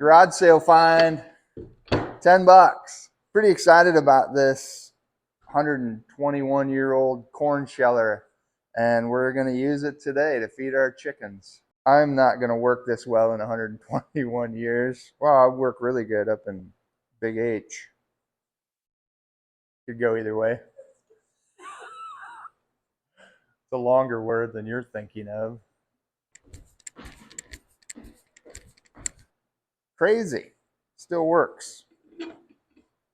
Garage sale find, 10 bucks. Pretty excited about this 121-year-old corn sheller, and we're going to use it today to feed our chickens. I'm not going to work this well in 121 years. Well, I work really good up in Big H. Could go either way. It's a longer word than you're thinking of. Crazy. Still works.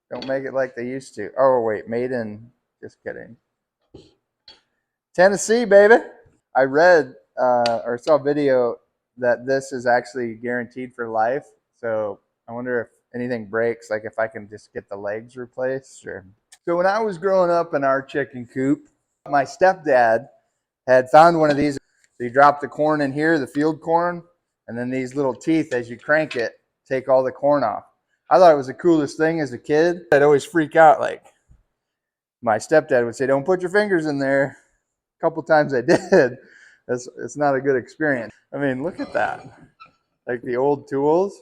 Don't make it like they used to. Oh, wait. Made in, just kidding. Tennessee, baby. I read or saw a video that this is actually guaranteed for life. So I wonder if anything breaks, like if I can just get the legs replaced. Or... So when I was growing up in our chicken coop, my stepdad had found one of these. So you drop the corn in here, the field corn, and then these little teeth, as you crank it, take all the corn off. I thought it was the coolest thing as a kid. I'd always freak out. Like my stepdad would say, "Don't put your fingers in there." A couple times I did. It's not a good experience. I mean, look at that. Like the old tools.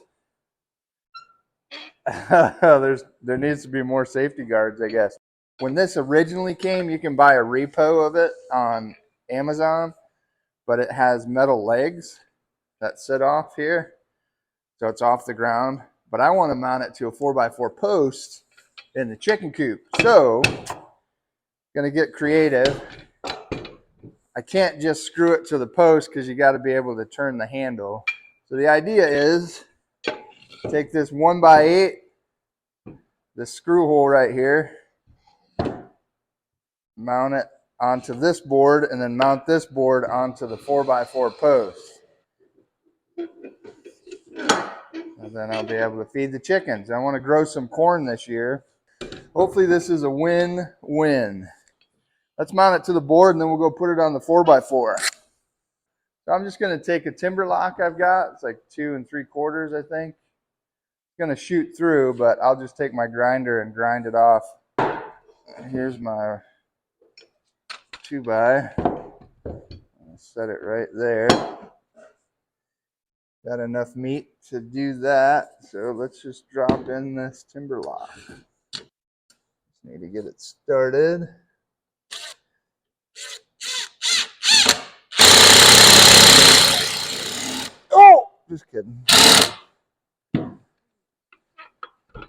There needs to be more safety guards, I guess. When this originally came, you can buy a repo of it on Amazon, but it has metal legs that sit off here. So it's off the ground. But I want to mount it to a 4x4 post in the chicken coop. So, gonna get creative. I can't just screw it to the post because you got to be able to turn the handle. So the idea is take this 1x8, the screw hole right here, mount it onto this board, and then mount this board onto the 4x4 post. And then I'll be able to feed the chickens. I want to grow some corn this year. Hopefully this is a win-win. Let's mount it to the board and then we'll go put it on the 4x4. So I'm just going to take a timber lock I've got. It's like 2 3/4, I think. It's going to shoot through, but I'll just take my grinder and grind it off. Here's my 2x. I'll set it right there. Got enough meat to do that. So let's just drop in this timber lock. Just need to get it started. Oh, just kidding.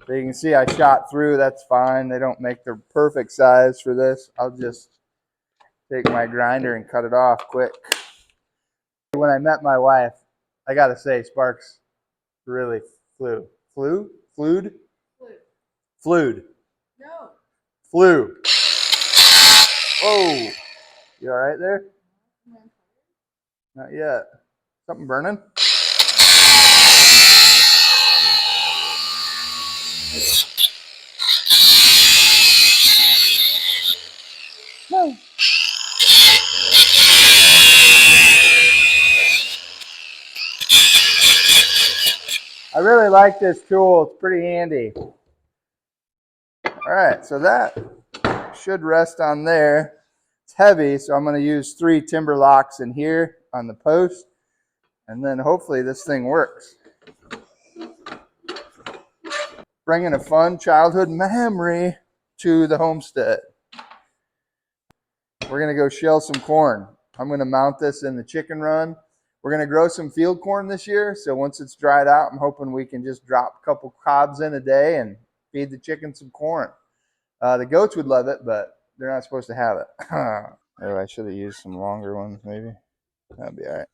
So you can see I shot through. That's fine. They don't make the perfect size for this. I'll just take my grinder and cut it off quick. When I met my wife, I gotta say, Sparks really flew. Flued? No. Flew. Oh, you all right there? Not yet. Something burning? No. I really like this tool. It's pretty handy. All right, so that should rest on there. It's heavy, so I'm going to use 3 timber locks in here on the post, and then hopefully this thing works. Bringing a fun childhood memory to the homestead. We're going to go shell some corn. I'm going to mount this in the chicken run. We're going to grow some field corn this year, so once it's dried out, I'm hoping we can just drop a couple cobs in a day and feed the chickens some corn. The goats would love it, but they're not supposed to have it. Oh, I should have used some longer ones, maybe. That'd be all right.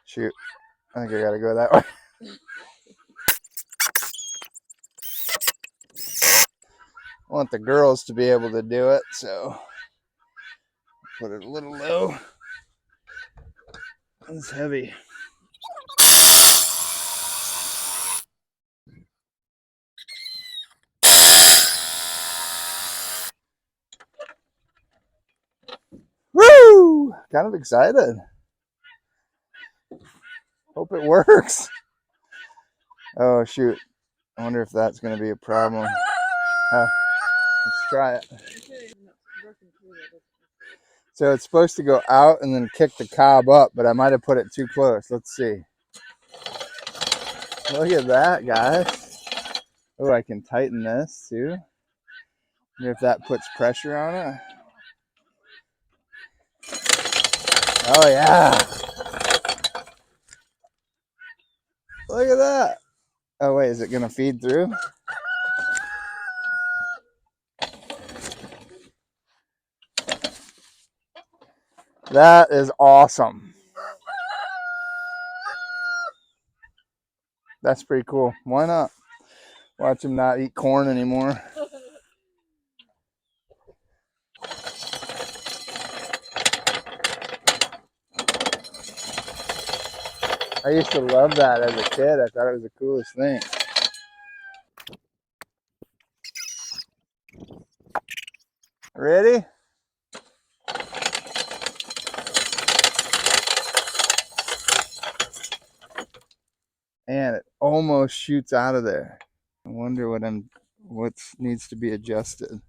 Shoot, I think I gotta go that way. I want the girls to be able to do it, so put it a little low. It's heavy. Woo! Kind of excited. Hope it works. Oh, shoot. I wonder if that's going to be a problem. Let's try it. So it's supposed to go out and then kick the cob up, but I might have put it too close. Let's see. Look at that, guys. Oh, I can tighten this too. If that puts pressure on it. Oh yeah. Look at that. Oh wait, is it gonna feed through? That is awesome. That's pretty cool. Why not? Watch him not eat corn anymore. I used to love that as a kid. I thought it was the coolest thing. Ready? And it almost shoots out of there. I wonder what needs to be adjusted.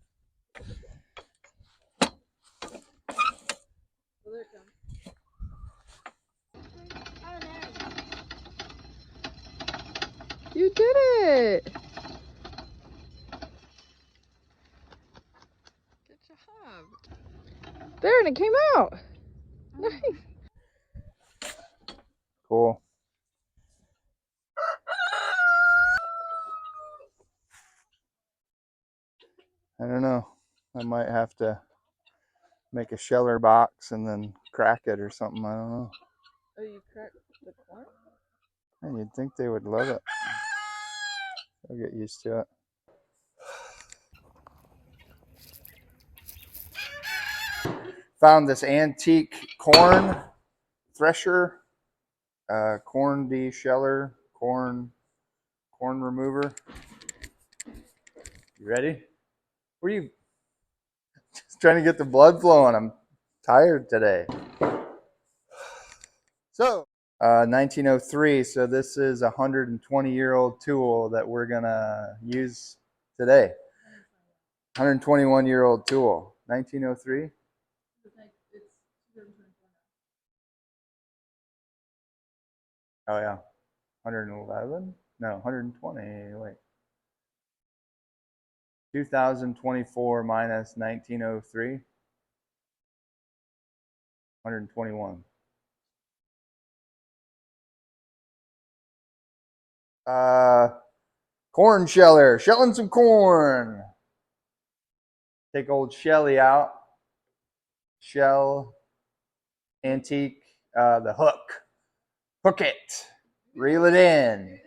You did it! Good job. There, and it came out. Nice. Cool. I don't know. I might have to make a sheller box and then crack it or something. I don't know. Oh, you cracked the corn? And you'd think they would love it. They'll get used to it. Found this antique corn thresher, corn de-sheller, corn remover. You ready? What are you just trying to get the blood flowing? I'm tired today. So, 1903. So this is a 120-year-old tool that we're gonna use today. 121-year-old tool. 1903. Oh yeah, 111? No, 120. Wait. 2024 minus 1903. 121. Corn sheller. Shelling some corn. Take old Shelly out. Shell. Antique. The hook. Hook it. Reel it in.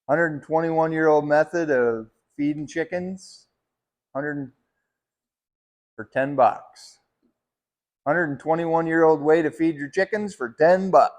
121-year-old method of feeding chickens. 100 for $10. 121-year-old way to feed your chickens for $10.